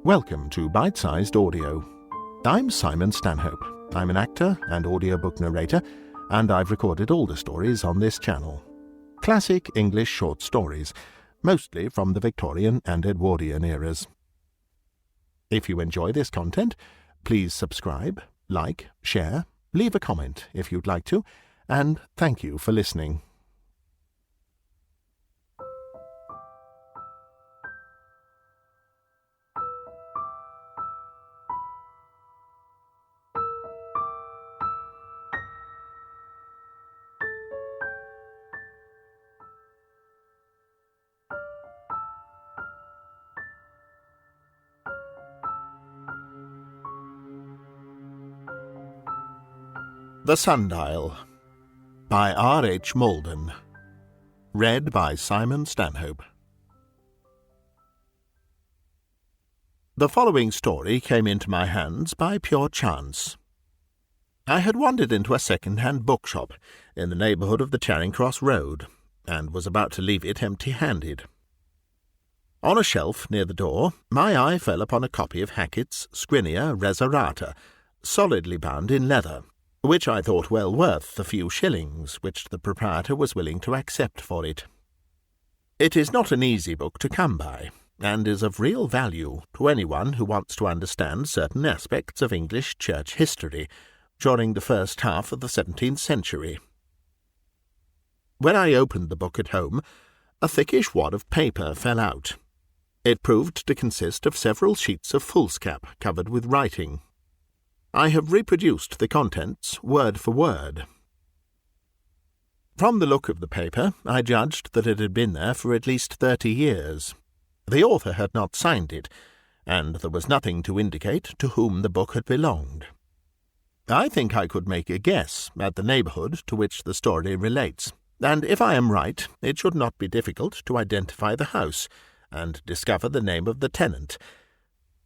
Welcome to Bitesized Audio. I'm Simon Stanhope. I'm an actor and audiobook narrator, and I've recorded all the stories on this channel. Classic English short stories, mostly from the Victorian and Edwardian eras. If you enjoy this content, please subscribe, like, share, leave a comment if you'd like to, and thank you for listening. The Sundial by R.H. Malden. Read by Simon Stanhope. The following story came into my hands by pure chance. I had wandered into a second-hand bookshop in the neighbourhood of the Charing Cross Road, and was about to leave it empty-handed. On a shelf near the door, my eye fell upon a copy of Hackett's Scrinia Reserata, solidly bound in leather, which I thought well worth the few shillings which the proprietor was willing to accept for it. It is not an easy book to come by, and is of real value to anyone who wants to understand certain aspects of English church history during the first half of the 17th century. When I opened the book at home, a thickish wad of paper fell out. It proved to consist of several sheets of foolscap covered with writing. I have reproduced the contents word for word. From the look of the paper, I judged that it had been there for at least 30 years. The author had not signed it, and there was nothing to indicate to whom the book had belonged. I think I could make a guess at the neighbourhood to which the story relates, and if I am right, it should not be difficult to identify the house and discover the name of the tenant.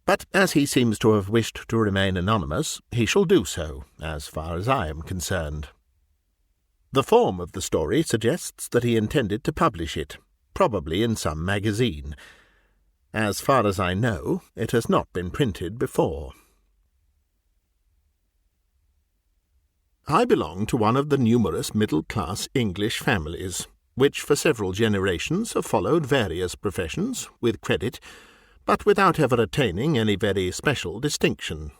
But as he seems to have wished to remain anonymous, he shall do so, as far as I am concerned. The form of the story suggests that he intended to publish it, probably in some magazine. As far as I know, it has not been printed before. I belong to one of the numerous middle-class English families, which for several generations have followed various professions with credit, but without ever attaining any very special distinction.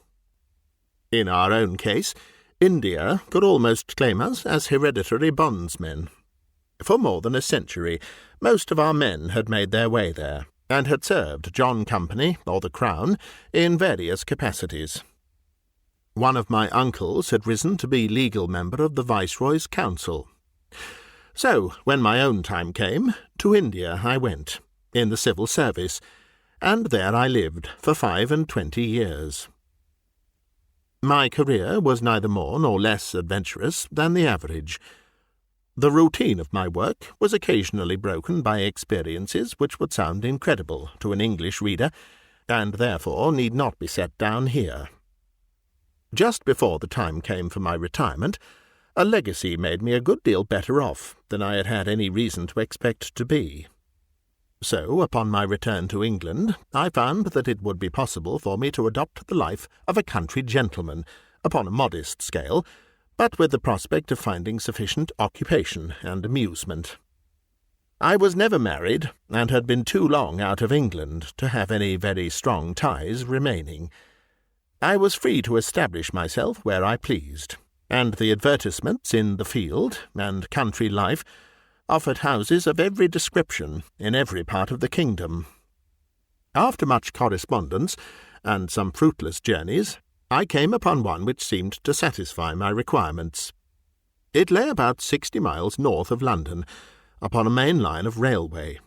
In our own case, India could almost claim us as hereditary bondsmen. For more than a century, most of our men had made their way there, and had served John Company or the Crown in various capacities. One of my uncles had risen to be legal member of the Viceroy's Council. So, when my own time came, to India I went, in the civil service, and there I lived for 25 years. My career was neither more nor less adventurous than the average. The routine of my work was occasionally broken by experiences which would sound incredible to an English reader, and therefore need not be set down here. Just before the time came for my retirement, a legacy made me a good deal better off than I had had any reason to expect to be. So, upon my return to England, I found that it would be possible for me to adopt the life of a country gentleman, upon a modest scale, but with the prospect of finding sufficient occupation and amusement. I was never married, and had been too long out of England to have any very strong ties remaining. I was free to establish myself where I pleased, and the advertisements in the Field and Country Life offered houses of every description in every part of the kingdom. After much correspondence and some fruitless journeys, I came upon one which seemed to satisfy my requirements. It lay about 60 miles north of London, upon a main line of railway.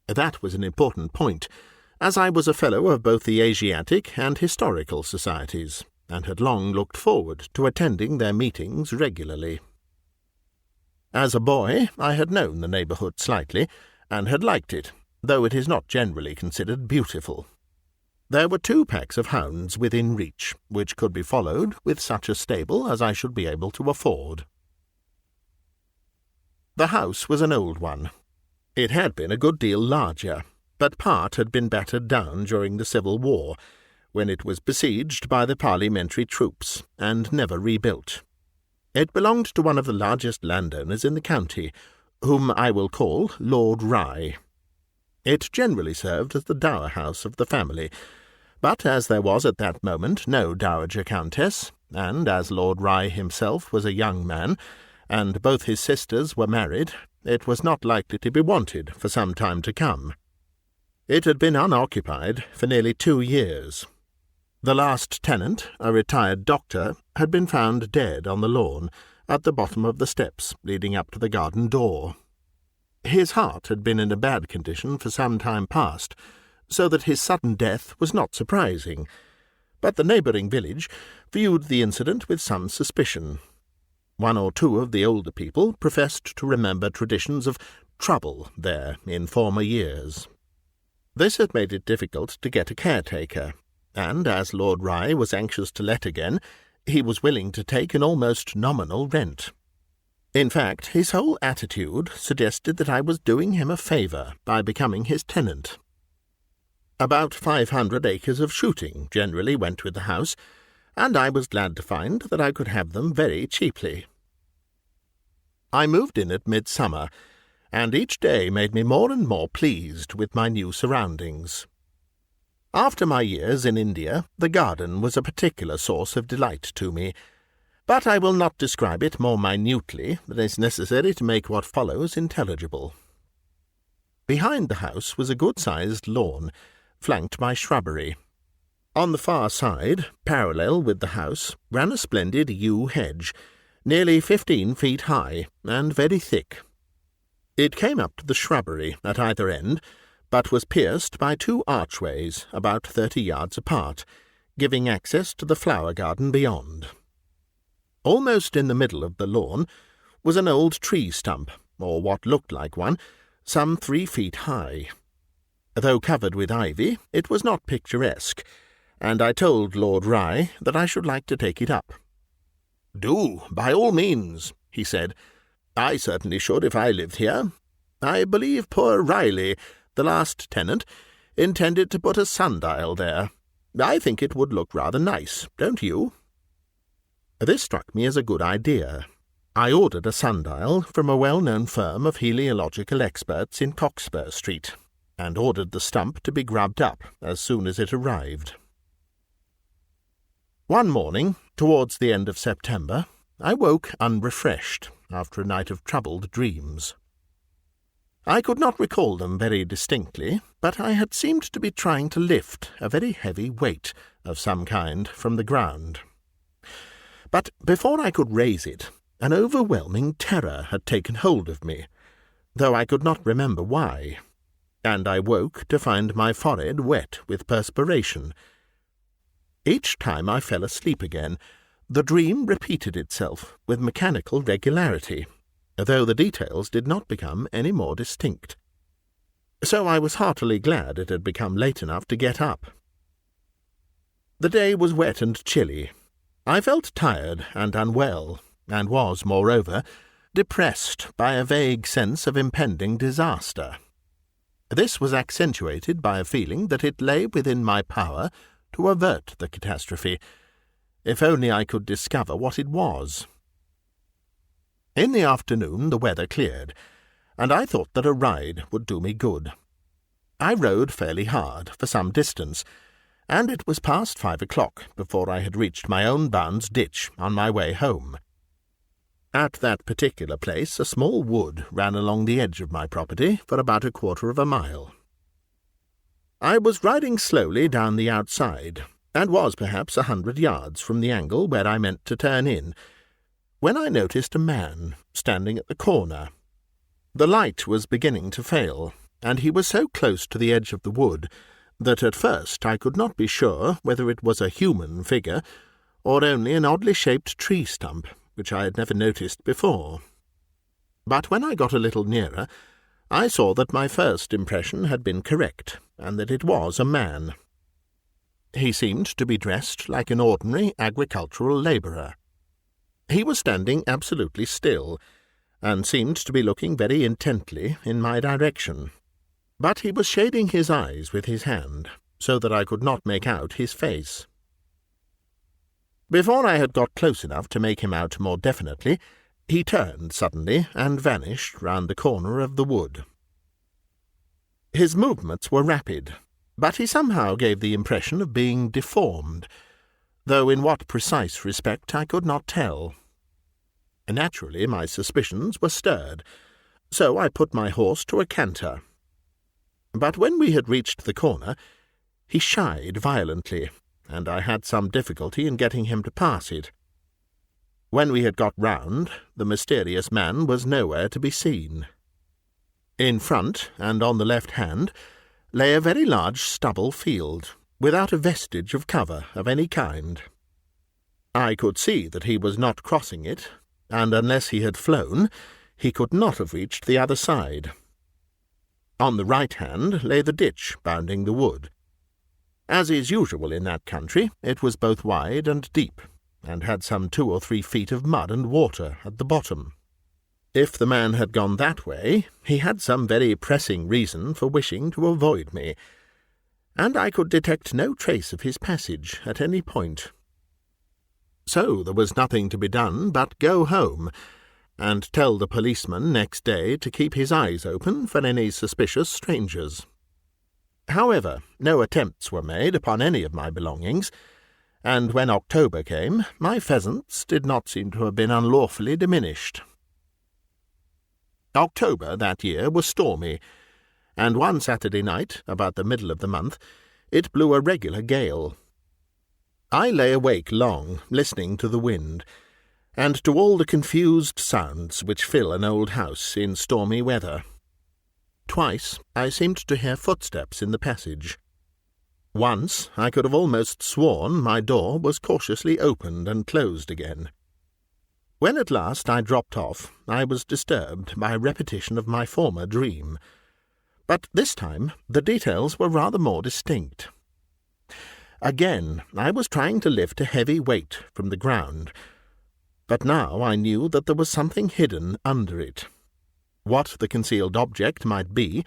That was an important point, as I was a fellow of both the Asiatic and Historical Societies, and had long looked forward to attending their meetings regularly. As a boy, I had known the neighbourhood slightly, and had liked it, though it is not generally considered beautiful. There were 2 packs of hounds within reach, which could be followed with such a stable as I should be able to afford. The house was an old one. It had been a good deal larger, but part had been battered down during the Civil War, when it was besieged by the parliamentary troops, and never rebuilt. It belonged to one of the largest landowners in the county, whom I will call Lord Rye. It generally served as the dower house of the family, but as there was at that moment no dowager countess, and as Lord Rye himself was a young man, and both his sisters were married, it was not likely to be wanted for some time to come. It had been unoccupied for nearly 2 years. The last tenant, a retired doctor, had been found dead on the lawn, at the bottom of the steps leading up to the garden door. His heart had been in a bad condition for some time past, so that his sudden death was not surprising, but the neighbouring village viewed the incident with some suspicion. 1 or 2 of the older people professed to remember traditions of trouble there in former years. This had made it difficult to get a caretaker, and as Lord Rye was anxious to let again, he was willing to take an almost nominal rent. In fact, his whole attitude suggested that I was doing him a favour by becoming his tenant. About 500 acres of shooting generally went with the house, and I was glad to find that I could have them very cheaply. I moved in at midsummer, and each day made me more and more pleased with my new surroundings. After my years in India, the garden was a particular source of delight to me, but I will not describe it more minutely than is necessary to make what follows intelligible. Behind the house was a good-sized lawn, flanked by shrubbery. On the far side, parallel with the house, ran a splendid yew hedge, nearly 15 feet high and very thick. It came up to the shrubbery at either end, but was pierced by 2 archways about 30 yards apart, giving access to the flower garden beyond. Almost in the middle of the lawn was an old tree stump, or what looked like one, some 3 feet high. Though covered with ivy, it was not picturesque, and I told Lord Rye that I should like to take it up. "Do, by all means," he said. "I certainly should if I lived here. I believe poor Riley, the last tenant, intended to put a sundial there. I think it would look rather nice, don't you?" This struck me as a good idea. I ordered a sundial from a well-known firm of heliological experts in Cockspur Street, and ordered the stump to be grubbed up as soon as it arrived. One morning, towards the end of September, I woke unrefreshed after a night of troubled dreams. I could not recall them very distinctly, but I had seemed to be trying to lift a very heavy weight of some kind from the ground. But before I could raise it, an overwhelming terror had taken hold of me, though I could not remember why, and I woke to find my forehead wet with perspiration. Each time I fell asleep again, the dream repeated itself with mechanical regularity, though the details did not become any more distinct. So I was heartily glad it had become late enough to get up. The day was wet and chilly. I felt tired and unwell, and was, moreover, depressed by a vague sense of impending disaster. This was accentuated by a feeling that it lay within my power to avert the catastrophe, if only I could discover what it was. In the afternoon the weather cleared, and I thought that a ride would do me good. I rode fairly hard for some distance, and it was past 5 o'clock before I had reached my own bounds ditch on my way home. At that particular place a small wood ran along the edge of my property for about 1/4 of a mile. I was riding slowly down the outside, and was perhaps 100 yards from the angle where I meant to turn in, when I noticed a man standing at the corner. The light was beginning to fail, and he was so close to the edge of the wood that at first I could not be sure whether it was a human figure or only an oddly shaped tree stump, which I had never noticed before. But when I got a little nearer, I saw that my first impression had been correct, and that it was a man. He seemed to be dressed like an ordinary agricultural labourer. He was standing absolutely still, and seemed to be looking very intently in my direction. But he was shading his eyes with his hand, so that I could not make out his face. Before I had got close enough to make him out more definitely, he turned suddenly and vanished round the corner of the wood. His movements were rapid, but he somehow gave the impression of being deformed, though in what precise respect I could not tell. Naturally, my suspicions were stirred, so I put my horse to a canter. But when we had reached the corner, he shied violently, and I had some difficulty in getting him to pass it. When we had got round, the mysterious man was nowhere to be seen. In front, and on the left hand, lay a very large stubble field, without a vestige of cover of any kind. I could see that he was not crossing it, and unless he had flown, he could not have reached the other side. On the right hand lay the ditch bounding the wood. As is usual in that country, it was both wide and deep, and had some 2 or 3 feet of mud and water at the bottom. If the man had gone that way, he had some very pressing reason for wishing to avoid me, and I could detect no trace of his passage at any point. So there was nothing to be done but go home, and tell the policeman next day to keep his eyes open for any suspicious strangers. However, no attempts were made upon any of my belongings, and when October came, my pheasants did not seem to have been unlawfully diminished. October that year was stormy, and one Saturday night, about the middle of the month, it blew a regular gale. I lay awake long, listening to the wind, and to all the confused sounds which fill an old house in stormy weather. Twice I seemed to hear footsteps in the passage. Once I could have almost sworn my door was cautiously opened and closed again. When at last I dropped off, I was disturbed by a repetition of my former dream, but this time the details were rather more distinct. Again I was trying to lift a heavy weight from the ground, but now I knew that there was something hidden under it. What the concealed object might be,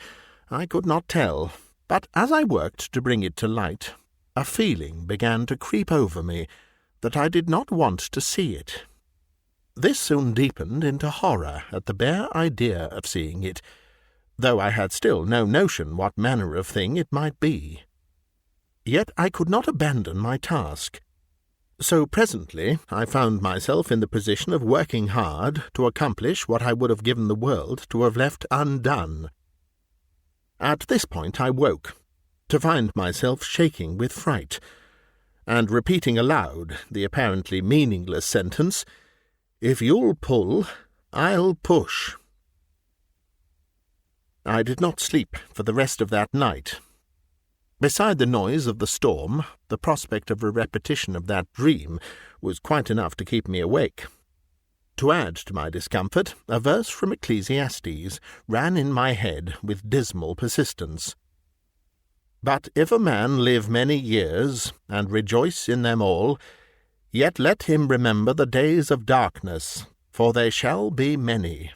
I could not tell, but as I worked to bring it to light, a feeling began to creep over me that I did not want to see it. This soon deepened into horror at the bare idea of seeing it, though I had still no notion what manner of thing it might be. Yet I could not abandon my task. So presently I found myself in the position of working hard to accomplish what I would have given the world to have left undone. At this point I woke, to find myself shaking with fright, and repeating aloud the apparently meaningless sentence, "If you'll pull, I'll push." I did not sleep for the rest of that night. Beside the noise of the storm, the prospect of a repetition of that dream was quite enough to keep me awake. To add to my discomfort, a verse from Ecclesiastes ran in my head with dismal persistence. "But if a man live many years, and rejoice in them all, yet let him remember the days of darkness, for they shall be many."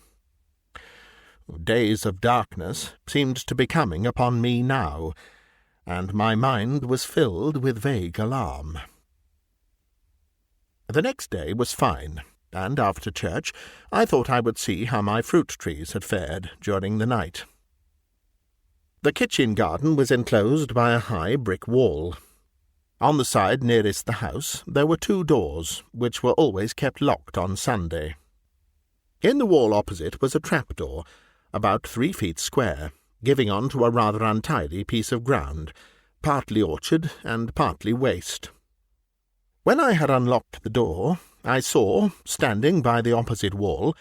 Days of darkness seemed to be coming upon me now, and my mind was filled with vague alarm. The next day was fine, and after church I thought I would see how my fruit trees had fared during the night. The kitchen garden was enclosed by a high brick wall. On the side nearest the house there were 2 doors, which were always kept locked on Sunday. In the wall opposite was a trapdoor, about 3 feet square, giving on to a rather untidy piece of ground, partly orchard and partly waste. When I had unlocked the door, I saw, standing by the opposite wall,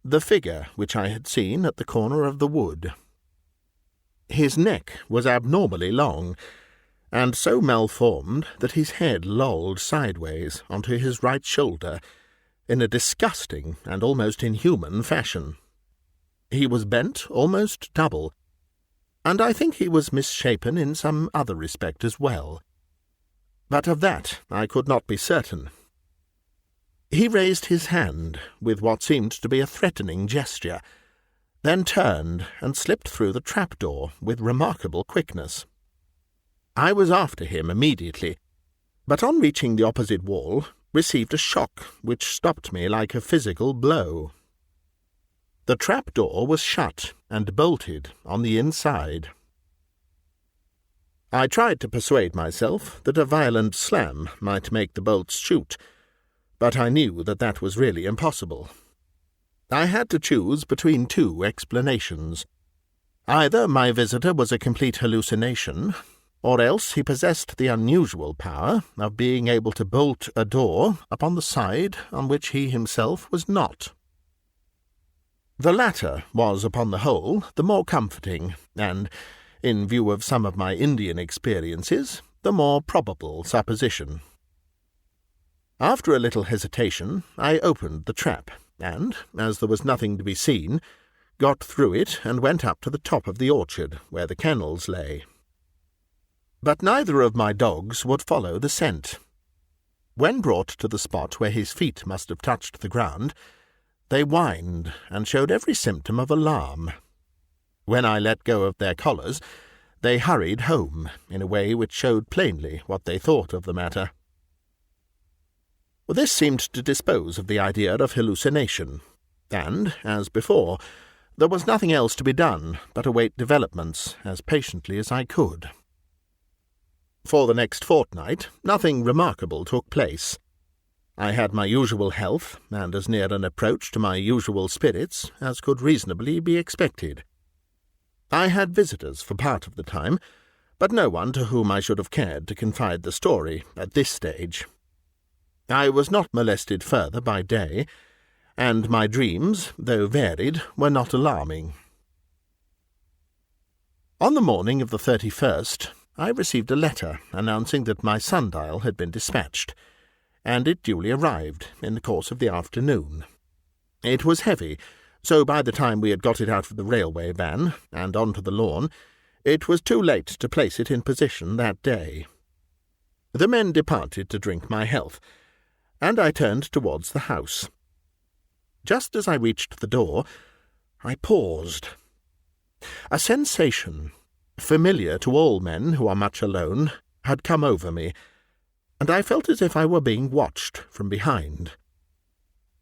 the figure which I had seen at the corner of the wood. His neck was abnormally long, and so malformed that his head lolled sideways onto his right shoulder in a disgusting and almost inhuman fashion. He was bent almost double, and I think he was misshapen in some other respect as well. but of that I could not be certain. He raised his hand with what seemed to be a threatening gesture, then turned and slipped through the trapdoor with remarkable quickness. I was after him immediately, but on reaching the opposite wall received a shock which stopped me like a physical blow. The trapdoor was shut and bolted on the inside. I tried to persuade myself that a violent slam might make the bolts shoot, but I knew that that was really impossible. I had to choose between two explanations. Either my visitor was a complete hallucination, or else he possessed the unusual power of being able to bolt a door upon the side on which he himself was not. The latter was, upon the whole, the more comforting, and, in view of some of my Indian experiences, the more probable supposition. After a little hesitation, I opened the trap, and, as there was nothing to be seen, got through it and went up to the top of the orchard, where the kennels lay. But neither of my dogs would follow the scent. When brought to the spot where his feet must have touched the ground, they whined and showed every symptom of alarm. When I let go of their collars, they hurried home in a way which showed plainly what they thought of the matter. This seemed to dispose of the idea of hallucination, and, as before, there was nothing else to be done but await developments as patiently as I could. For the next fortnight, nothing remarkable took place. I had my usual health, and as near an approach to my usual spirits as could reasonably be expected. I had visitors for part of the time, but no one to whom I should have cared to confide the story at this stage. I was not molested further by day, and my dreams, though varied, were not alarming. On the morning of the 31st, I received a letter announcing that my Sundial had been dispatched, and it duly arrived in the course of the afternoon. It was heavy, so by the time we had got it out of the railway van and onto the lawn, it was too late to place it in position that day. The men departed to drink my health, and I turned towards the house. Just as I reached the door, I paused. A sensation, familiar to all men who are much alone, had come over me, and I felt as if I were being watched from behind.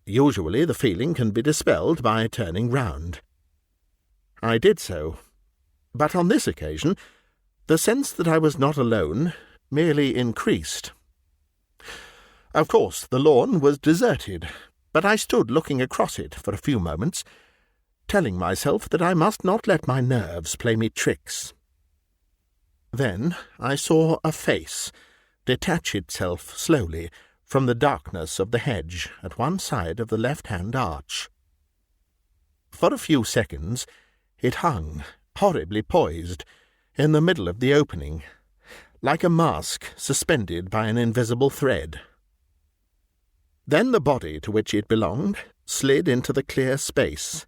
Usually the feeling can be dispelled by turning round. I did so, but on this occasion the sense that I was not alone merely increased. Of course the lawn was deserted, but I stood looking across it for a few moments, telling myself that I must not let my nerves play me tricks. Then I saw a face detach itself slowly from the darkness of the hedge at one side of the left-hand arch. For a few seconds it hung, horribly poised, in the middle of the opening, like a mask suspended by an invisible thread. Then the body to which it belonged slid into the clear space,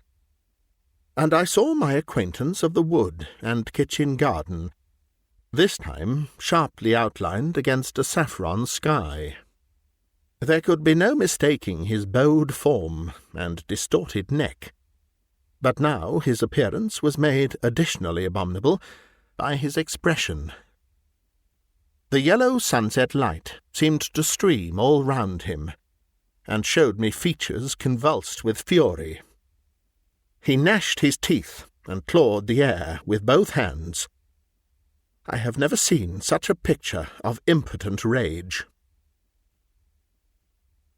and I saw my acquaintance of the wood and kitchen garden, this time sharply outlined against a saffron sky. There could be no mistaking his bowed form and distorted neck, but now his appearance was made additionally abominable by his expression. The yellow sunset light seemed to stream all round him, and showed me features convulsed with fury. He gnashed his teeth and clawed the air with both hands. I have never seen such a picture of impotent rage.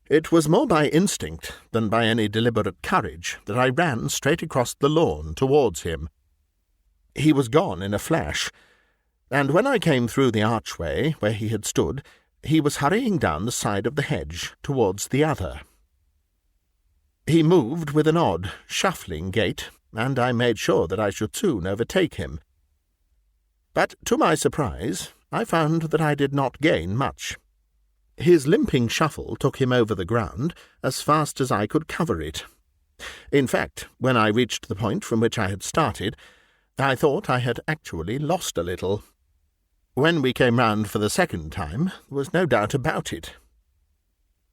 It was more by instinct than by any deliberate courage that I ran straight across the lawn towards him. He was gone in a flash, and when I came through the archway where he had stood, he was hurrying down the side of the hedge towards the other. He moved with an odd, shuffling gait, and I made sure that I should soon overtake him. But to my surprise, I found that I did not gain much. His limping shuffle took him over the ground as fast as I could cover it. In fact, when I reached the point from which I had started, I thought I had actually lost a little. When we came round for the second time, there was no doubt about it.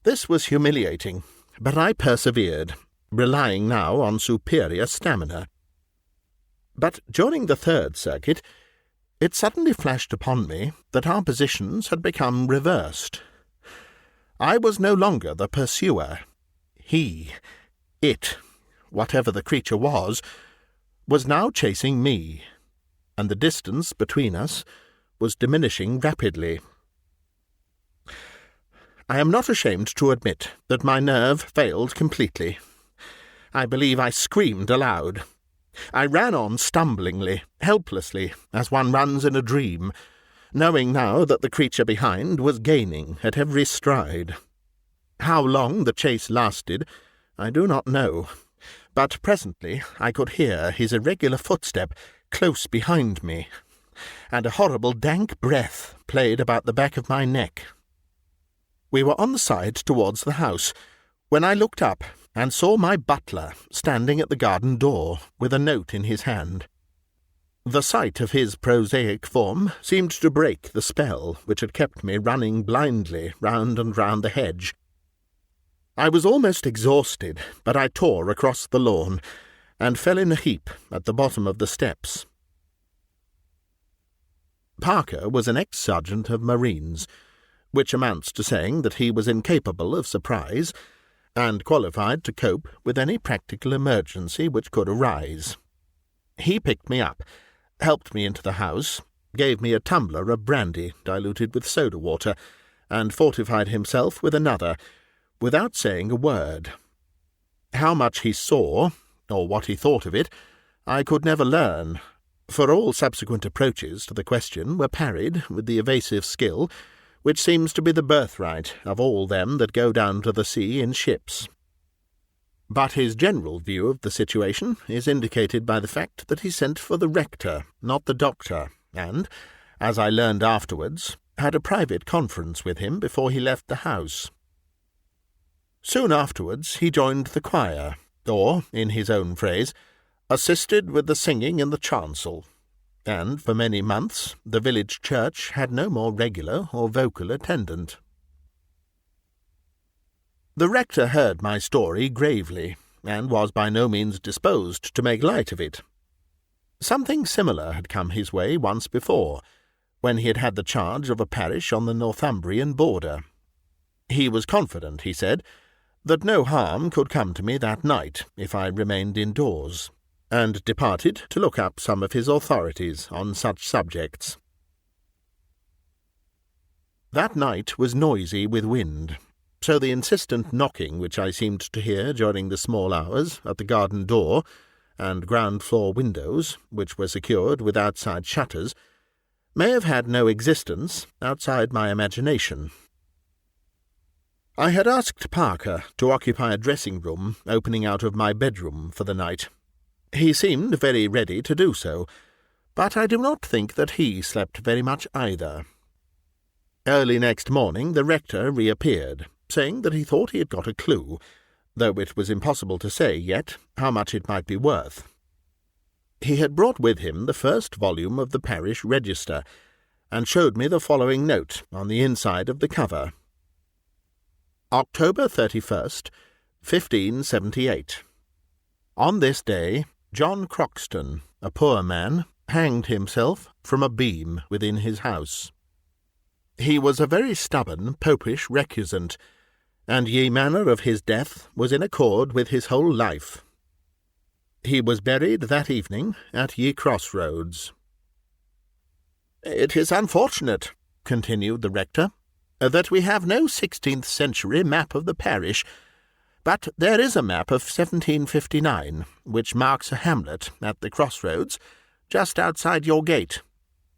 This was humiliating, but I persevered, relying now on superior stamina. But during the third circuit, it suddenly flashed upon me that our positions had become reversed. I was no longer the pursuer. It, whatever the creature was now chasing me, and the distance between us was diminishing rapidly. I am not ashamed to admit that my nerve failed completely. I believe I screamed aloud. I ran on stumblingly, helplessly, as one runs in a dream, knowing now that the creature behind was gaining at every stride. How long the chase lasted, I do not know, but presently I could hear his irregular footstep close behind me, and a horrible dank breath played about the back of my neck. We were on the side towards the house, when I looked up and saw my butler standing at the garden door with a note in his hand. The sight of his prosaic form seemed to break the spell which had kept me running blindly round and round the hedge. I was almost exhausted, but I tore across the lawn, and fell in a heap at the bottom of the steps. Parker was an ex-sergeant of Marines, which amounts to saying that he was incapable of surprise, and qualified to cope with any practical emergency which could arise. He picked me up, helped me into the house, gave me a tumbler of brandy diluted with soda water, and fortified himself with another, without saying a word. How much he saw, or what he thought of it, I could never learn, for all subsequent approaches to the question were parried with the evasive skill which seems to be the birthright of all them that go down to the sea in ships. But his general view of the situation is indicated by the fact that he sent for the rector, not the doctor, and, as I learned afterwards, had a private conference with him before he left the house. Soon afterwards he joined the choir, or, in his own phrase, assisted with the singing in the chancel, and for many months the village church had no more regular or vocal attendant. The rector heard my story gravely, and was by no means disposed to make light of it. Something similar had come his way once before, when he had had the charge of a parish on the Northumbrian border. He was confident, he said, that no harm could come to me that night if I remained indoors, and departed to look up some of his authorities on such subjects. That night was noisy with wind, so the insistent knocking which I seemed to hear during the small hours at the garden door and ground-floor windows, which were secured with outside shutters, may have had no existence outside my imagination. I had asked Parker to occupy a dressing-room opening out of my bedroom for the night. He seemed very ready to do so, but I do not think that he slept very much either. Early next morning the rector reappeared, saying that he thought he had got a clue, though it was impossible to say yet how much it might be worth. He had brought with him the first volume of the parish register, and showed me the following note on the inside of the cover. October 31st, 1578. On this day, John Croxton, a poor man, hanged himself from a beam within his house. He was a very stubborn popish recusant, and ye manner of his death was in accord with his whole life. He was buried that evening at ye crossroads. It is unfortunate, continued the rector, that we have no 16th century map of the parish, but there is a map of 1759, which marks a hamlet at the crossroads, just outside your gate.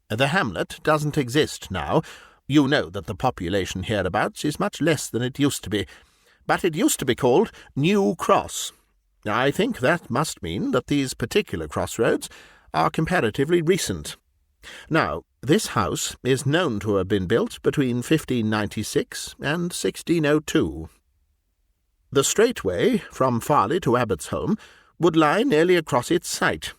The hamlet doesn't exist now. You know that the population hereabouts is much less than it used to be, but it used to be called New Cross. I think that must mean that these particular crossroads are comparatively recent. Now, this house is known to have been built between 1596 and 1602. The straight way from Farley to Abbotsholme would lie nearly across its site.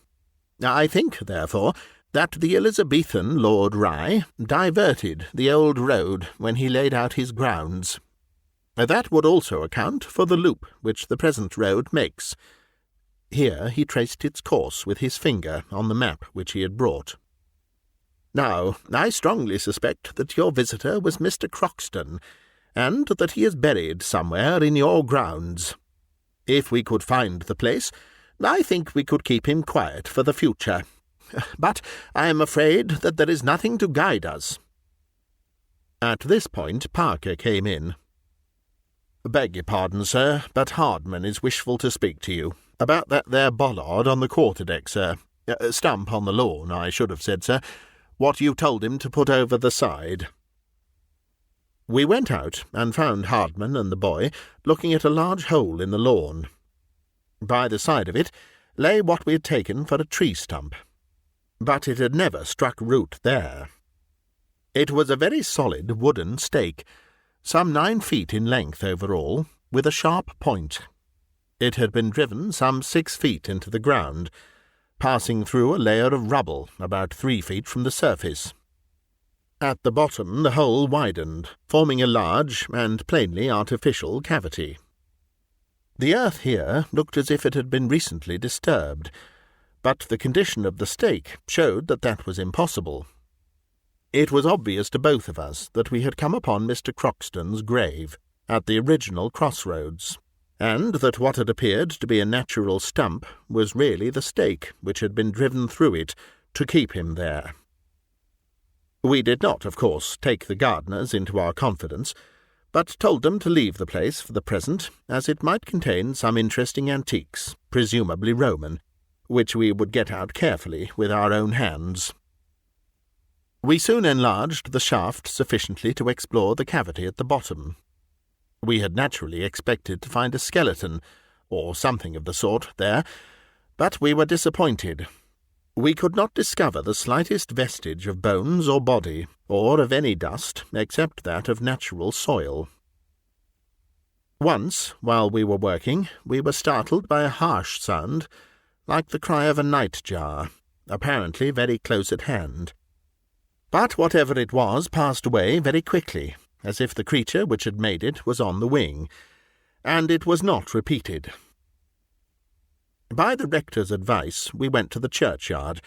I think, therefore, that the Elizabethan Lord Rye diverted the old road when he laid out his grounds. That would also account for the loop which the present road makes." Here he traced its course with his finger on the map which he had brought. "Now, I strongly suspect that your visitor was Mr. Croxton, and that he is buried somewhere in your grounds. If we could find the place, I think we could keep him quiet for the future. But I am afraid that there is nothing to guide us." At this point Parker came in. "Beg your pardon, sir, but Hardman is wishful to speak to you. About that there bollard on the quarter-deck, sir. Stump on the lawn, I should have said, sir. What you told him to put over the side." We went out and found Hardman and the boy looking at a large hole in the lawn. By the side of it lay what we had taken for a tree stump, but it had never struck root there. It was a very solid wooden stake, some 9 feet in length overall, with a sharp point. It had been driven some 6 feet into the ground, passing through a layer of rubble about 3 feet from the surface. At the bottom the hole widened, forming a large and plainly artificial cavity. The earth here looked as if it had been recently disturbed, but the condition of the stake showed that that was impossible. It was obvious to both of us that we had come upon Mr. Croxton's grave at the original crossroads, and that what had appeared to be a natural stump was really the stake which had been driven through it to keep him there. We did not, of course, take the gardeners into our confidence, but told them to leave the place for the present, as it might contain some interesting antiques, presumably Roman, which we would get out carefully with our own hands. We soon enlarged the shaft sufficiently to explore the cavity at the bottom. We had naturally expected to find a skeleton, or something of the sort, there, but we were disappointed. We could not discover the slightest vestige of bones or body, or of any dust, except that of natural soil. Once, while we were working, we were startled by a harsh sound, like the cry of a nightjar, apparently very close at hand. But whatever it was passed away very quickly, as if the creature which had made it was on the wing, and it was not repeated. By the rector's advice we went to the churchyard,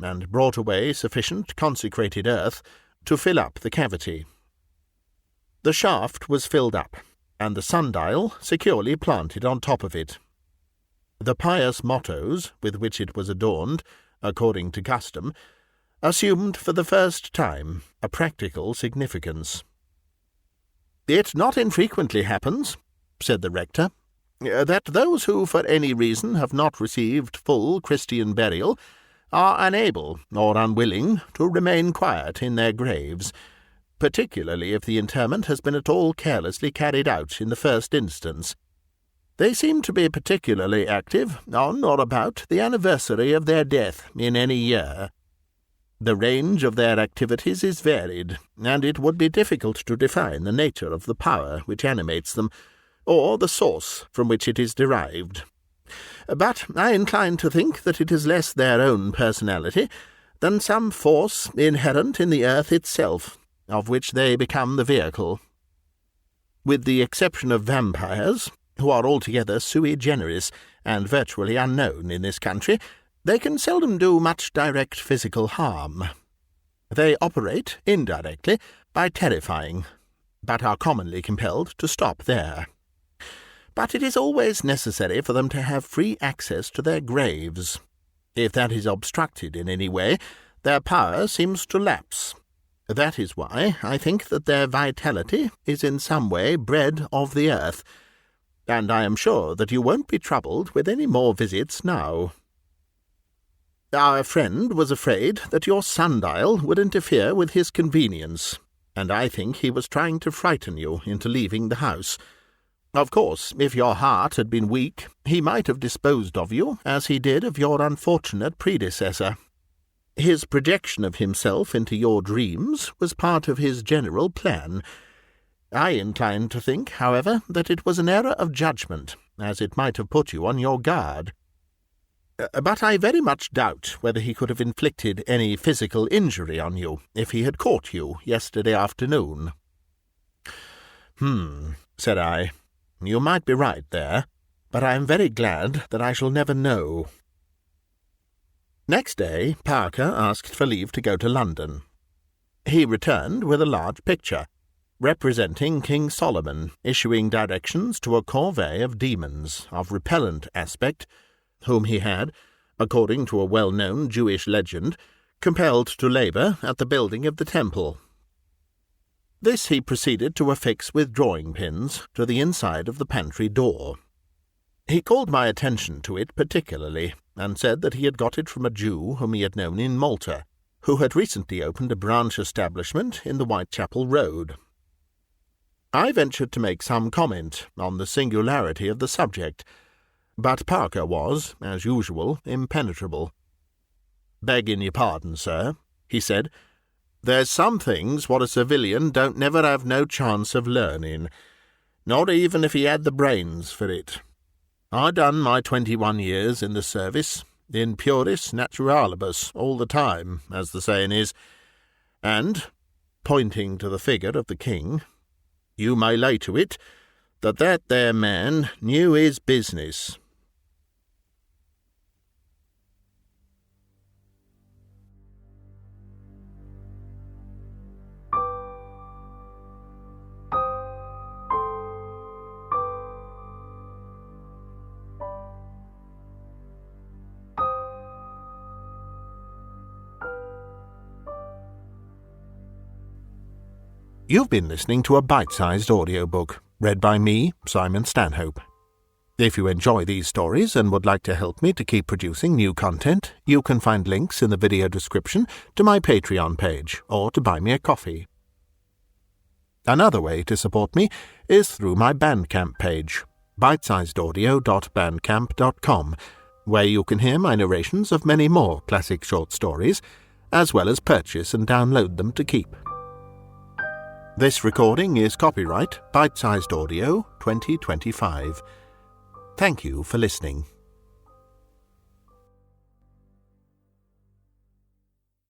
and brought away sufficient consecrated earth to fill up the cavity. The shaft was filled up, and the sundial securely planted on top of it. The pious mottos with which it was adorned, according to custom, assumed for the first time a practical significance. "It not infrequently happens," said the rector, "that those who for any reason have not received full Christian burial are unable or unwilling to remain quiet in their graves, particularly if the interment has been at all carelessly carried out in the first instance. They seem to be particularly active on or about the anniversary of their death in any year. The range of their activities is varied, and it would be difficult to define the nature of the power which animates them, or the source from which it is derived. But I incline to think that it is less their own personality than some force inherent in the earth itself, of which they become the vehicle. With the exception of vampires, who are altogether sui generis and virtually unknown in this country, they can seldom do much direct physical harm. They operate indirectly by terrifying, but are commonly compelled to stop there. But it is always necessary for them to have free access to their graves. If that is obstructed in any way, their power seems to lapse. That is why I think that their vitality is in some way bred of the earth, and I am sure that you won't be troubled with any more visits now. Our friend was afraid that your sundial would interfere with his convenience, and I think he was trying to frighten you into leaving the house. Of course, if your heart had been weak, he might have disposed of you as he did of your unfortunate predecessor. His projection of himself into your dreams was part of his general plan. I incline to think, however, that it was an error of judgment, as it might have put you on your guard. But I very much doubt whether he could have inflicted any physical injury on you if he had caught you yesterday afternoon." Said I. "You might be right there, but I am very glad that I shall never know." Next day Parker asked for leave to go to London. He returned with a large picture, representing King Solomon issuing directions to a corvée of demons of repellent aspect, whom he had, according to a well-known Jewish legend, compelled to labour at the building of the temple. This he proceeded to affix with drawing-pins to the inside of the pantry door. He called my attention to it particularly, and said that he had got it from a Jew whom he had known in Malta, who had recently opened a branch establishment in the Whitechapel Road. I ventured to make some comment on the singularity of the subject, but Parker was, as usual, impenetrable. "Begging your pardon, sir," he said, "there's some things what a civilian don't never have no chance of learning, not even if he had the brains for it. I done my 21 years in the service, in puris naturalibus, all the time, as the saying is, and," pointing to the figure of the king, "you may lay to it that there man knew his business." You've been listening to a bite-sized audiobook, read by me, Simon Stanhope. If you enjoy these stories and would like to help me to keep producing new content, you can find links in the video description to my Patreon page, or to buy me a coffee. Another way to support me is through my Bandcamp page, bitesizedaudio.bandcamp.com, where you can hear my narrations of many more classic short stories, as well as purchase and download them to keep. This recording is copyright Bitesized Audio 2025. Thank you for listening.